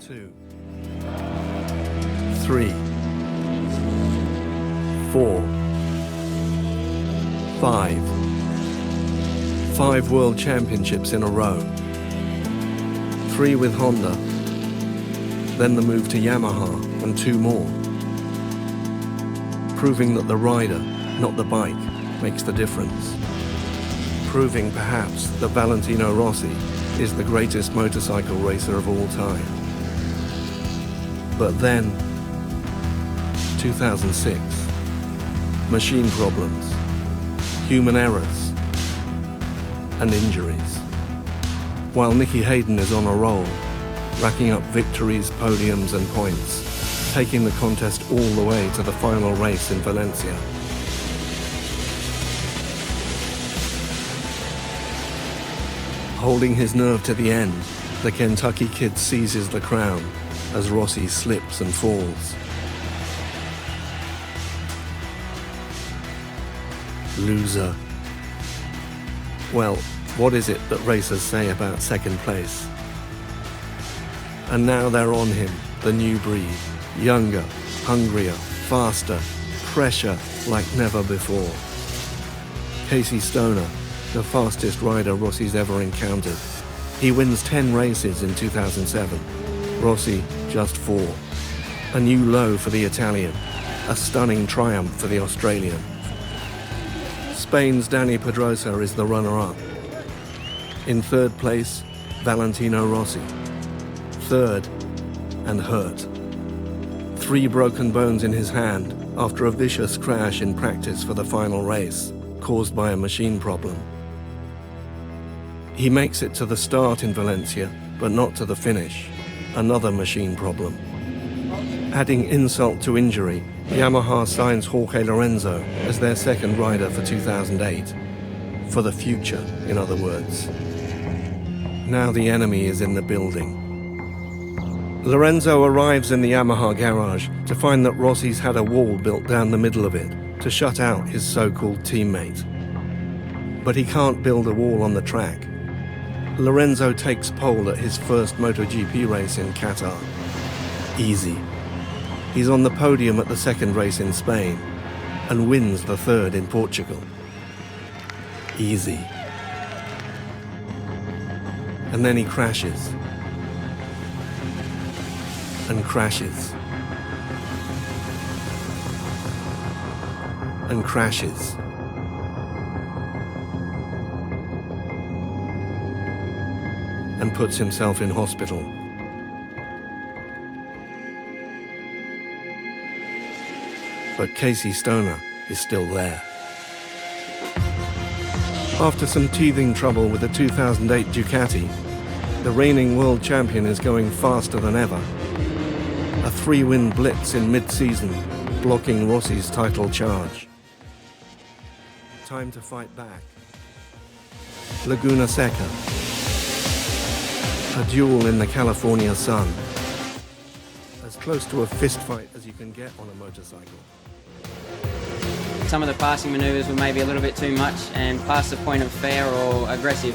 2, 3, 4, 5. 5 world championships in a row. 3 with Honda, then the move to Yamaha and 2 more. Proving that the rider, not the bike, makes the difference. Proving perhaps that Valentino Rossi is the greatest motorcycle racer of all time. But then, 2006, machine problems, human errors, and injuries. While Nicky Hayden is on a roll, racking up victories, podiums and points, taking the contest all the way to the final race in Valencia. Holding his nerve to the end, the Kentucky kid seizes the crown as Rossi slips and falls. Loser. Well, what is it that racers say about second place? And now they're on him, the new breed. Younger, hungrier, faster, pressure like never before. Casey Stoner, the fastest rider Rossi's ever encountered. He wins 10 races in 2007. Rossi, just 4. A new low for the Italian. A stunning triumph for the Australian. Spain's Dani Pedrosa is the runner-up. In third place, Valentino Rossi. Third, and hurt. 3 broken bones in his hand after a vicious crash in practice for the final race, caused by a machine problem. He makes it to the start in Valencia, but not to the finish. Another machine problem. Adding insult to injury, Yamaha signs Jorge Lorenzo as their second rider for 2008. For the future, in other words. Now the enemy is in the building. Lorenzo arrives in the Yamaha garage to find that Rossi's had a wall built down the middle of it to shut out his so-called teammate. But he can't build a wall on the track. Lorenzo takes pole at his first MotoGP race in Qatar. Easy. He's on the podium at the second race in Spain and wins the third in Portugal. Easy. And then he crashes. And crashes. And crashes. And puts himself in hospital. But Casey Stoner is still there. After some teething trouble with the 2008 Ducati, the reigning world champion is going faster than ever. A 3-win blitz in mid-season, blocking Rossi's title charge. Time to fight back. Laguna Seca. A duel in the California sun. As close to a fistfight as you can get on a motorcycle. Some of the passing manoeuvres were maybe a little bit too much and past the point of fair or aggressive.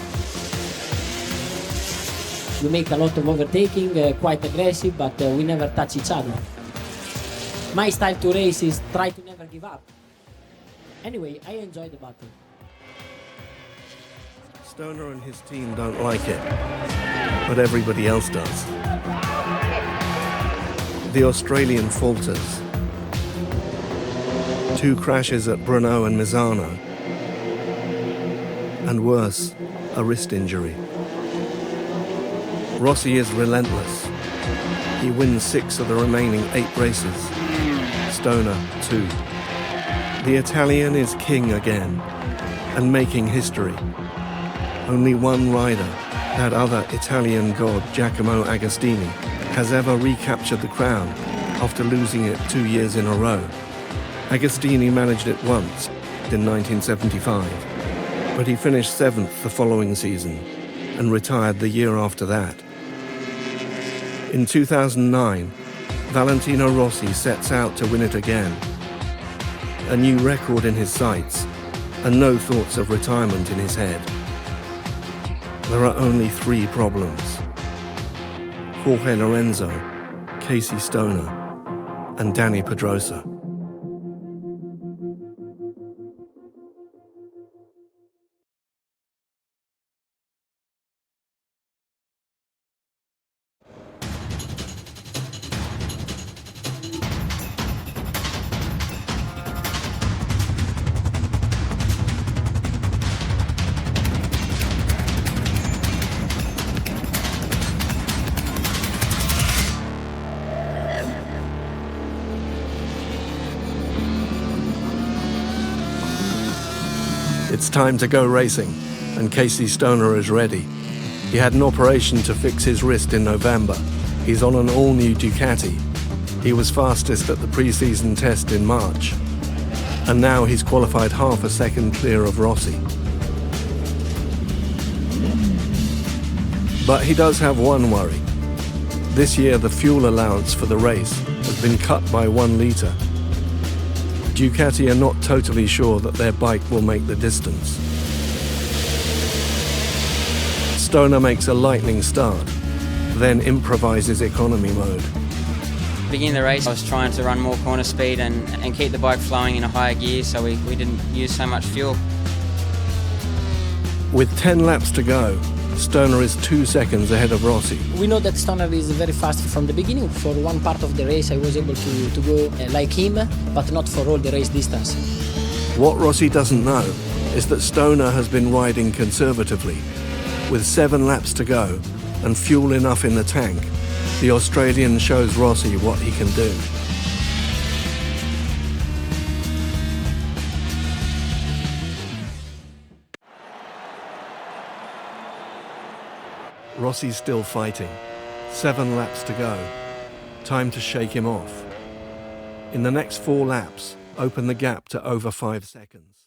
We make a lot of overtaking, quite aggressive, but we never touch each other. My style to race is try to never give up. Anyway, I enjoy the battle. Stoner and his team don't like it, but everybody else does. The Australian falters. 2 crashes at Brno and Misano. And worse, a wrist injury. Rossi is relentless. He wins 6 of the remaining 8 races. Stoner, 2. The Italian is king again, and making history. Only one rider, that other Italian god Giacomo Agostini, has ever recaptured the crown after losing it 2 years in a row. Agostini managed it once, in 1975, but he finished 7th the following season and retired the year after that. In 2009, Valentino Rossi sets out to win it again. A new record in his sights, and no thoughts of retirement in his head. There are only 3 problems. Jorge Lorenzo, Casey Stoner, and Danny Pedrosa. It's time to go racing, and Casey Stoner is ready. He had an operation to fix his wrist in November. He's on an all-new Ducati. He was fastest at the pre-season test in March. And now he's qualified half a second clear of Rossi. But he does have one worry. This year the fuel allowance for the race has been cut by 1 litre. Ducati are not totally sure that their bike will make the distance. Stoner makes a lightning start, then improvises economy mode. Beginning the race, I was trying to run more corner speed and keep the bike flowing in a higher gear so we didn't use so much fuel. With 10 laps to go, Stoner is 2 seconds ahead of Rossi. We know that Stoner is very fast from the beginning. For one part of the race I was able to go like him, but not for all the race distance. What Rossi doesn't know is that Stoner has been riding conservatively. With 7 laps to go and fuel enough in the tank, the Australian shows Rossi what he can do. Rossi's still fighting. 7 laps to go. Time to shake him off. In the next 4 laps, open the gap to over 5 seconds.